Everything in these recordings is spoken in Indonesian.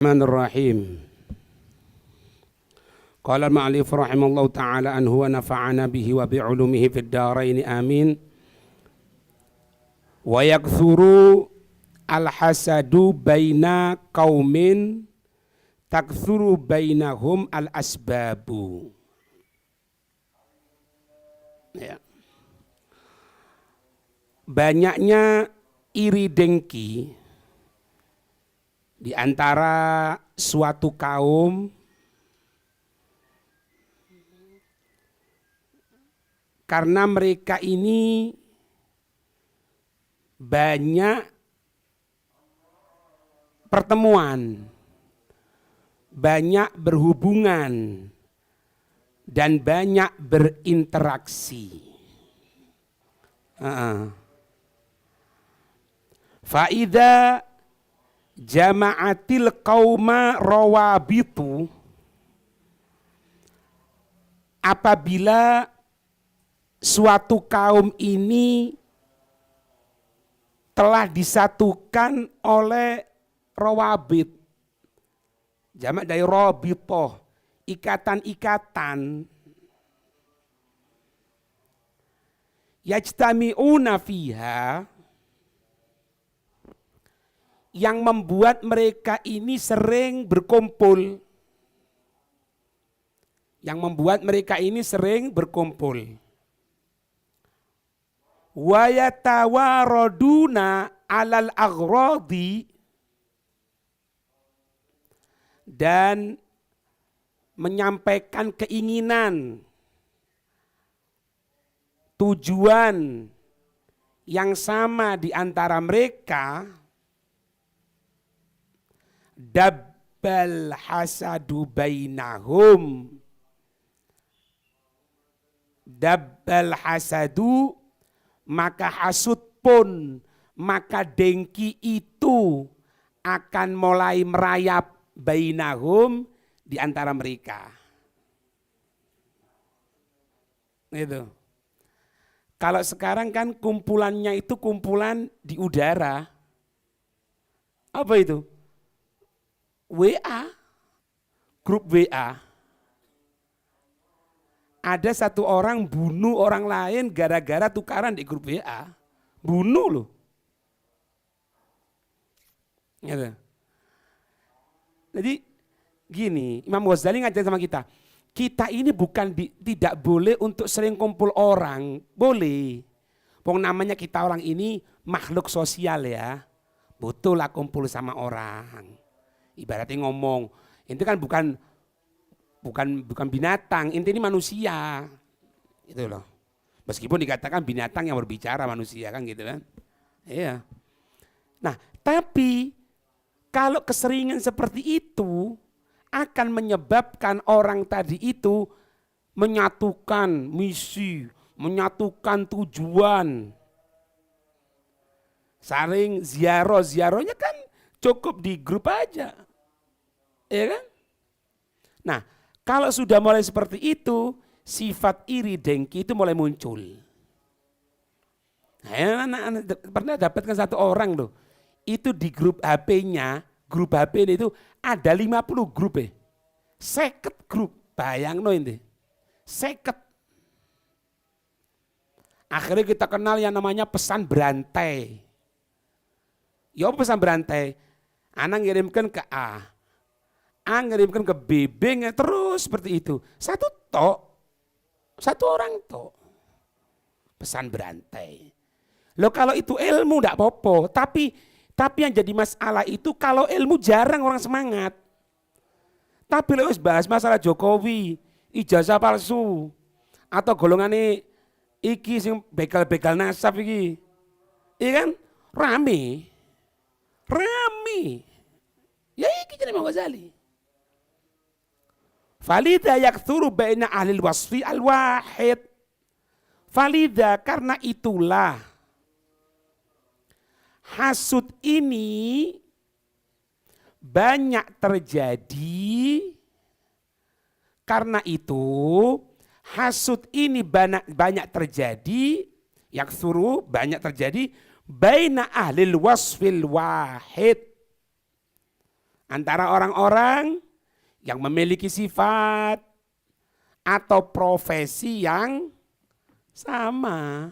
Bismillahirrahmanirrahim. Qala al-ma'alif rahimallahu ta'ala anhu wa nafa'ana bihi wa bi'ulumihi fid dharain amin. Wa yakthuru al-hasadu baina qaumin takthuru bainahum al-asbabu. Ya. Banyaknya iri dengki di antara suatu kaum karena mereka ini banyak pertemuan, banyak berhubungan, dan banyak berinteraksi. Faida jama'atil qauma rawabitu, apabila suatu kaum ini telah disatukan oleh rawabit, jamak dari rabitoh, ikatan-ikatan, yajtami'una fiha, yang membuat mereka ini sering berkumpul. Yang membuat mereka ini sering berkumpul. Wa yatawaraduna 'alal aghradi, dan menyampaikan keinginan, tujuan yang sama di antara mereka. Dabbal hasadu bainahum, dabbal hasadu, maka hasud pun, maka dengki itu akan mulai merayap bainahum, di antara mereka. Itu. Kalau sekarang kan kumpulannya itu kumpulan di udara. Apa itu? WA, grup WA. Ada satu orang bunuh orang lain gara-gara tukaran di grup WA. Bunuh loh. Gitu. Jadi gini, Imam Ghazali ngajarin sama kita. Kita ini bukan tidak boleh untuk sering kumpul orang. Boleh. Pong namanya kita orang ini makhluk sosial ya. Butuh lah kumpul sama orang. Ibaratnya ngomong, itu kan bukan binatang, inti ini manusia, itu loh. Meskipun dikatakan binatang yang berbicara, manusia kan gitu kan. Iya. Nah, tapi kalau keseringan seperti itu akan menyebabkan orang tadi itu menyatukan misi, menyatukan tujuan. Saling ziarahnya kan cukup di grup aja. Ya kan? Nah, kalau sudah mulai seperti itu, sifat iri dengki itu mulai muncul. Nah, anak pernah dapatkan satu orang loh, itu di grup HP-nya, grup HP itu ada 50 grup 50 grup, bayang no ini, 50. Akhirnya kita kenal yang namanya pesan berantai. Ya pesan berantai, anak ngirimkan ke A ngirimkan ke B terus seperti itu. Satu orang tok. Pesan berantai. Loh kalau itu ilmu enggak apa-apa, tapi yang jadi masalah itu kalau ilmu jarang orang semangat. Tapi lewat bahas masalah Jokowi, ijazah palsu, atau golongan iki sing begal-begal nasab iki. Iya kan? Rame. Ya iki jadi Imam Ghazali. Falidha yakthuru baina ahlil wasfi al-wahid. Falidha, karena itulah hasud ini banyak terjadi. Karena itu hasud ini banyak terjadi, yakthuru banyak terjadi baina ahlil wasfil wahid, antara orang-orang yang memiliki sifat atau profesi yang sama.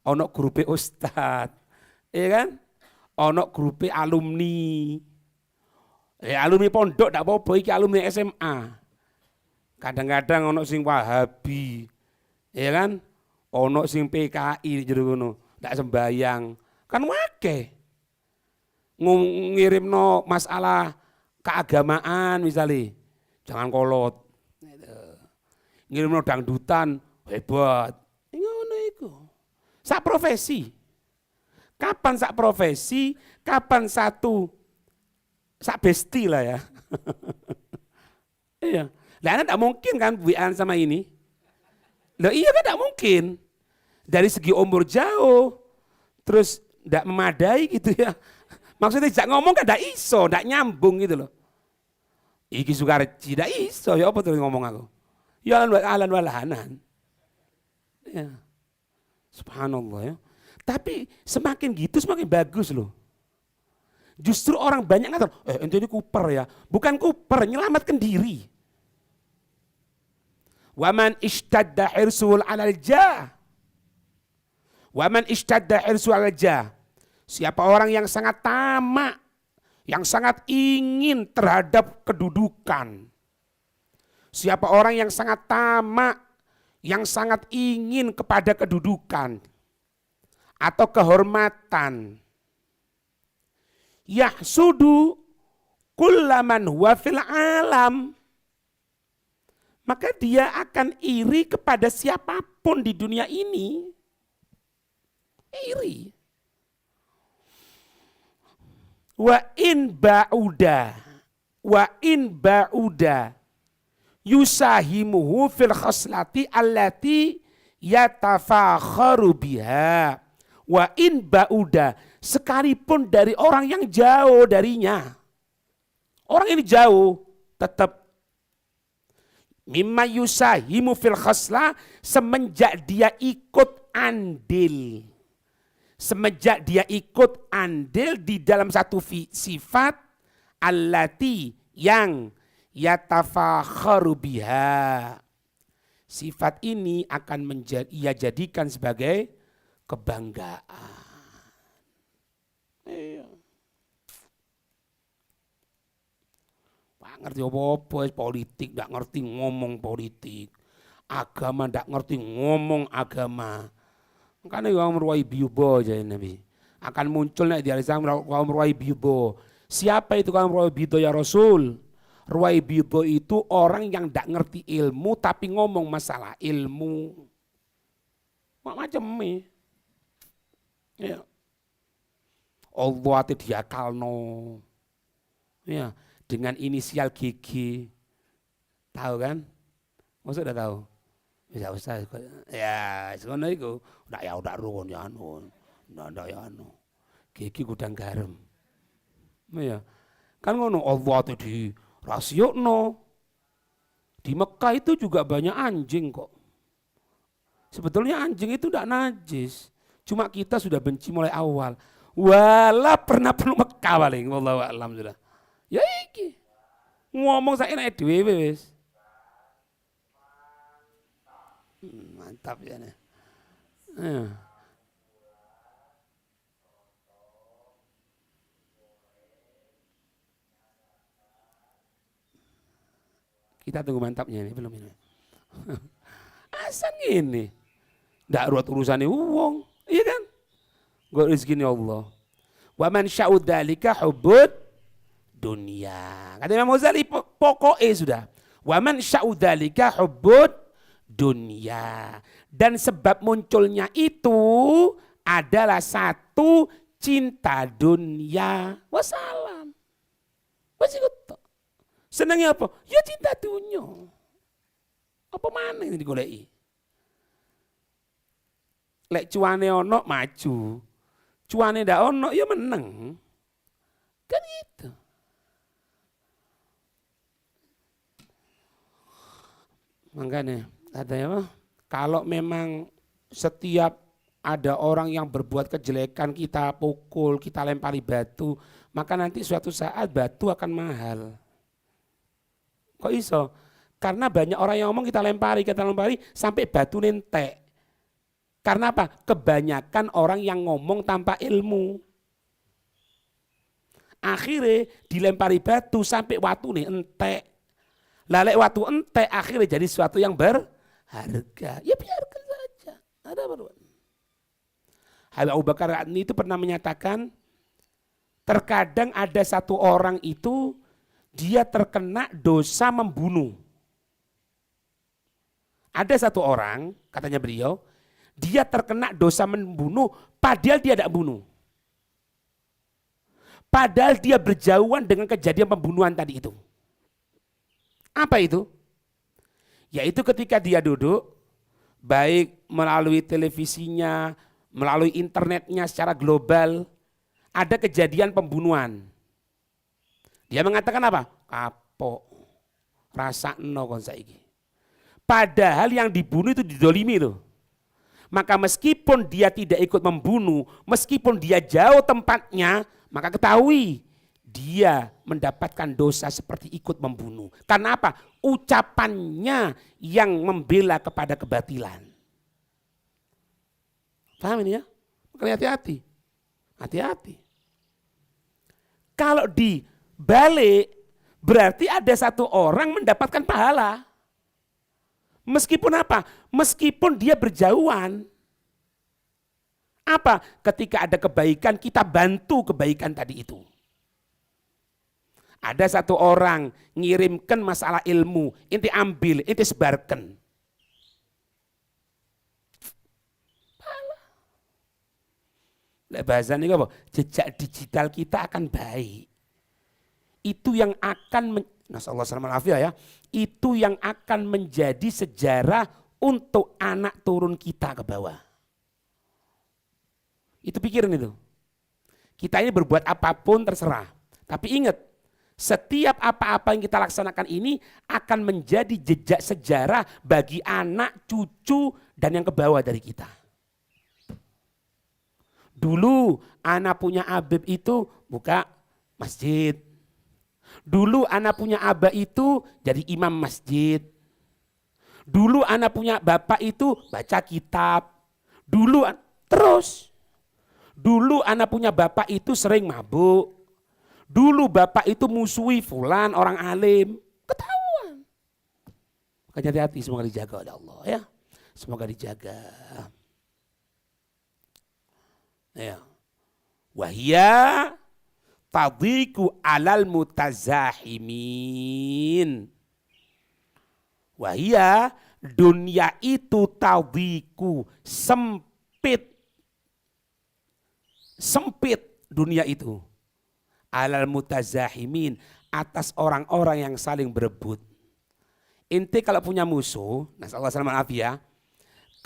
Ono grupe ustad, ya kan? Ono grupe alumni. Alumni pondok ndak apa-apa, iki alumni SMA. Kadang-kadang ono sing Wahabi, ya kan? Ono sing PKI jero ngono, ndak sembayang. Kan wake. Ngirimno masalah keagamaan misalnya, jangan kolot. Ngirimno dangdutan, hebat. Ngono iku. Sak profesi. Kapan sak profesi, kapan satu sak besti lah ya. Iya. Lah enggak mungkin kan WA sama ini. Loh iya kan enggak mungkin. Dari segi umur jauh, terus enggak memadai gitu ya. Maksudnya jak ngomong kan enggak iso, enggak nyambung gitu loh. Iki Sukareci enggak iso, ya apa terus ngomong aku. Ya alan walahanan. Ya. Subhanallah ya. Tapi semakin gitu semakin bagus loh. Justru orang banyak ngatain, ente ini kuper ya. Bukan kuper, nyelamatkan diri. Waman ishtadda hirsul alal jah. Waman ishtadda hirsul alal jah. Siapa orang yang sangat tamak, yang sangat ingin terhadap kedudukan. Siapa orang yang sangat tamak, yang sangat ingin kepada kedudukan atau kehormatan. Yahsudu kullaman huwa fil alam. Maka dia akan iri kepada siapapun di dunia ini. Iri. Wa in ba'uda yusahimuhu fil khaslati allati yatafakharu biha. Wa in ba'uda, sekalipun dari orang yang jauh darinya. Orang ini jauh, tetap mimma yusahimu fil khasla, semenjak dia ikut andil. Semenjak dia ikut andil di dalam satu sifat allati yang yatafakharu biha. Sifat ini akan ia jadikan sebagai kebanggaan. Iya. Pak ngerti apa-apa politik, nggak ngerti ngomong politik. Agama nggak ngerti ngomong agama. Makanya kaum ruwai biubo aja Nabi. Akan muncul nih di hari zaman kaum ruwai biubo. Siapa itu kaum ruwai biubo ya Rasul? Ruwai biubo itu orang yang nggak ngerti ilmu tapi ngomong masalah ilmu. Macam ini. Ya. Allah itu diakalno. Ya, dengan inisial GG. Tahu kan? Masa udah tahu? Bisa Ustaz. Ya, sekono iku. Ndak ya udah ruwon ya anu. Ndak ya anu. GG gudang garam. Ya. Kan ngono Allah itu di rasiono. Di Mekah itu juga banyak anjing kok. Sebetulnya anjing itu ndak najis. Cuma kita sudah benci mulai awal. Wala pernah penuh Mekah paling. Wallahu a'lam sudah. Ya iki. Ngomong saya enak dhewe wis. Mantap ya nih. Kita tunggu mantapnya ini belum ini. Asal ini. Ndak ruwet urusannya wong, iya kan? Gue rezeki Allah. Wa man sya'ud dzalika hubbud dunya. Kata Imam Ghazali pokoknya sudah. Wa man sya'ud dzalika hubbud dunya. Dan sebab munculnya itu adalah satu cinta dunia. Wassalam. Wasikuto. Senangnya apa? Ya cinta dunia. Apa mana ini digoleki? Lek cuane ono maju, cuane ndak ono ya meneng. Kan gitu. Makanya katanya apa? Kalau memang setiap ada orang yang berbuat kejelekan, kita pukul, kita lempari batu, maka nanti suatu saat batu akan mahal. Kok iso? Karena banyak orang yang ngomong kita lempari sampai batu nentek. Karena apa? Kebanyakan orang yang ngomong tanpa ilmu. Akhirnya dilempari batu sampai watu nih entek. Lalek watu entek akhirnya jadi sesuatu yang berharga. Ya biarkan saja. Ada apa? Habib Abu Bakar Al-Adni itu pernah menyatakan, terkadang ada satu orang itu dia terkena dosa membunuh. Ada satu orang, katanya beliau, dia terkena dosa membunuh padahal dia tidak bunuh. Padahal dia berjauhan dengan kejadian pembunuhan tadi itu. Apa itu? Yaitu ketika dia duduk, baik melalui televisinya, melalui internetnya secara global, ada kejadian pembunuhan. Dia mengatakan apa? Kapok, rasakno kon saiki. Padahal yang dibunuh itu didolimi loh. Maka meskipun dia tidak ikut membunuh, meskipun dia jauh tempatnya, maka ketahui dia mendapatkan dosa seperti ikut membunuh. Karena apa? Ucapannya yang membela kepada kebatilan. Paham ini ya? Makanya hati-hati. Hati-hati. Kalau dibalik, berarti ada satu orang mendapatkan pahala. Meskipun apa? Meskipun dia berjauhan. Apa? Ketika ada kebaikan, kita bantu kebaikan tadi itu. Ada satu orang ngirimkan masalah ilmu, inti ambil, inti sebarkan. Bahasa ini apa? Jejak digital kita akan baik. Itu yang akan ya, itu yang akan menjadi sejarah untuk anak turun kita ke bawah. Itu pikirin itu. Kita ini berbuat apapun terserah. Tapi ingat, setiap apa-apa yang kita laksanakan ini akan menjadi jejak sejarah bagi anak, cucu, dan yang ke bawah dari kita. Dulu anak punya Habib itu buka masjid. Dulu anak punya abah itu jadi imam masjid. Dulu anak punya bapak itu baca kitab. Dulu terus. Dulu anak punya bapak itu sering mabuk. Dulu bapak itu musuhi fulan orang alim. Ketahuan. Makanya hati-hati, semoga dijaga oleh Allah ya. Semoga dijaga. Ya. Wahia tadhiku alal mutazahimin. Wahia, dunia itu tadhiku, sempit. Sempit dunia itu. Alal mutazahimin, atas orang-orang yang saling berebut. Inti kalau punya musuh, nasallahu alaihi ya,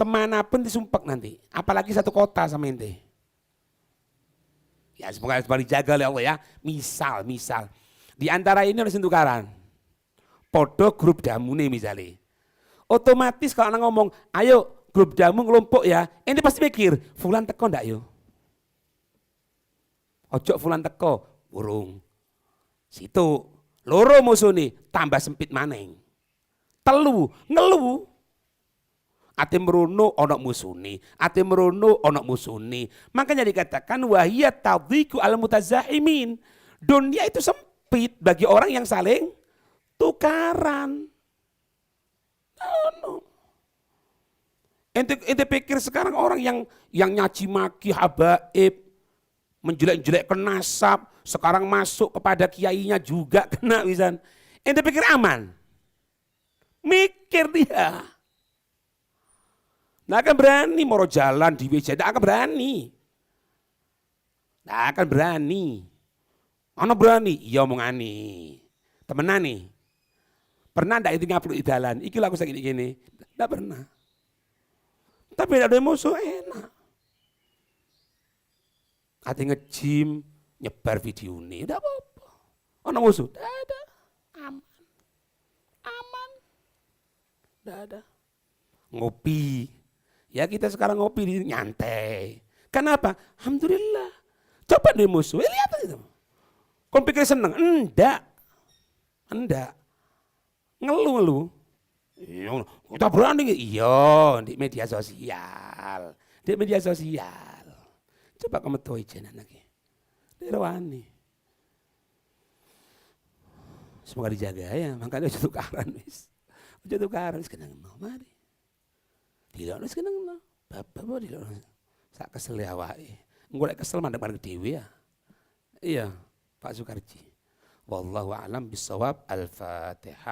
kemanapun disumpek nanti. Apalagi satu kota sama inti. Ya semoga dijaga oleh Allah ya. Misal. Di antara ini harus tukaran. Podo grup damu nih misalnya. Otomatis kalau orang ngomong, ayo grup damu ngelompok ya. Ini pasti mikir, fulan teko ndak yo? Ojo fulan teko, burung. Situ, loro musuh nih, tambah sempit maneng. Telu, ngelu. Ate merono onok musuni, ate merono onok musuni. Makanya dikatakan wahiyat tadhiku al mutazahimin. Dunia itu sempit bagi orang yang saling tukaran. Ente pikir sekarang orang yang nyaci maki habaib, menjelek-jelekkan nasab, sekarang masuk kepada kiainya juga kena wisan. Ente pikir aman? Mikir dia. Nggak akan berani moro jalan di WC, nggak akan berani. Nggak akan berani. Mana berani? Iya omongani. Temenan nih. Pernah ndak itu ngupload di jalan? Iki laku sakit gini. Nggak pernah. Tapi ada musuh enak. Ati nge-gym, nyebar video ini, nggak apa-apa. Ada musuh? Nggak ada. Aman. Nggak ada. Ngopi. Ya kita sekarang ngopi di nyantai. Kenapa? Alhamdulillah. Coba deh musuh, lihat itu. Kau pikir seneng? Enggak. Ngeluh. Kita berani, iya di media sosial. Coba kamu tahu ijenan lagi. Dirwani. Semoga dijaga ya, makanya aja tukaran wis. Aja tukaran wis kenang mari. Tidak wis kenang bapak tidak. Sak kesel awake. Engko lek kesel mandek-mandek dhewe ya. Iya, Pak Sukarji. Wallahu a'lam bissawab. Al-Fatihah.